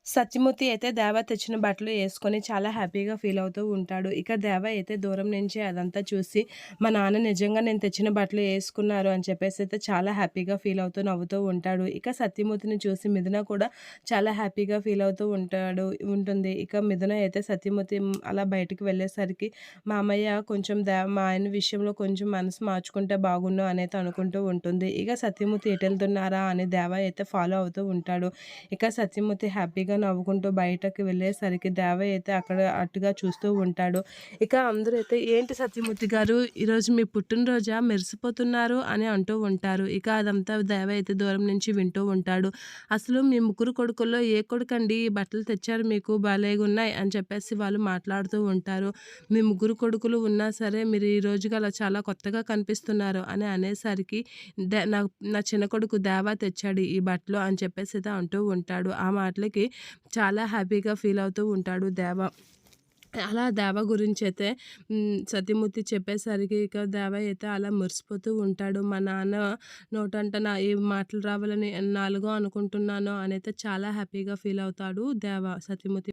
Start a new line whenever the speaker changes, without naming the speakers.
సత్యమూర్తి అయితే దేవ తెచ్చిన బట్టలు యేసుకొని చాలా హ్యాపీగా ఫీల్ అవుతూ ఉంటాడు. ఇక దేవ అయితే దూరం నుంచి అదంతా చూసి, మా నాన్న నిజంగా నేను తెచ్చిన బట్టలు యేసుకున్నారు అని చెప్పేసి అయితే చాలా హ్యాపీగా ఫీల్ అవుతూ నవ్వుతూ ఉంటాడు. ఇక సత్యమూర్తిని చూసి మిథున కూడా చాలా హ్యాపీగా ఫీల్ అవుతూ ఉంటుంది. ఇక మిథున అయితే సత్యమూర్తి అలా బయటికి వెళ్ళేసరికి మామయ్య కొంచెం మా ఆయన విషయంలో కొంచెం మనసు మార్చుకుంటే బాగున్ను అనైతే అనుకుంటూ ఉంటుంది. ఇక సత్యమూర్తి ఎటెళ్తున్నారా అని దేవ అయితే ఫాలో అవుతూ ఉంటాడు. ఇక సత్యమూర్తి హ్యాపీగా నవ్వుకుంటూ బయటకి వెళ్ళేసరికి దేవయ్య అయితే అక్కడ అటుగా చూస్తూ ఉంటాడు. ఇక అందరూ అయితే "ఏంటి సత్యమూర్తి గారు ఈరోజు మీ పుట్టినరోజా? మెరిసిపోతున్నారు" అని అంటూ ఉంటారు. ఇక అదంతా దేవయ్య అయితే దూరం నుంచి వింటూ ఉంటాడు. "అసలు మీ ముగ్గురు కొడుకుల్లో ఏ కొడుకండి ఈ బట్టలు తెచ్చారు మీకు భలేగున్నాయి" అని చెప్పేసి వాళ్ళు మాట్లాడుతూ ఉంటారు. "మీ ముగ్గురు కొడుకులు ఉన్నా సరే మీరు ఈ రోజుకి అలా చాలా కొత్తగా కనిపిస్తున్నారు" అని అనేసరికి నా నా చిన్న కొడుకు దేవా తెచ్చాడు ఈ బట్టలు అని చెప్పేసి అయితే అంటూ ఉంటాడు. ఆ మాటలకి చాలా హ్యాపీగా ఫీల్ అవుతూ ఉంటాడు దేవ. అలా దేవ గురించైతే సత్యమూర్తి చెప్పేసరికి ఇక దేవ అయితే అలా మురిసిపోతూ ఉంటాడు. మా నాన్న నోటంట ఏ మాటలు రావాలని ఎన్నాళ్ళుగా అనుకుంటున్నానో అనైతే చాలా హ్యాపీగా ఫీల్ అవుతాడు దేవ సత్యమూర్తి.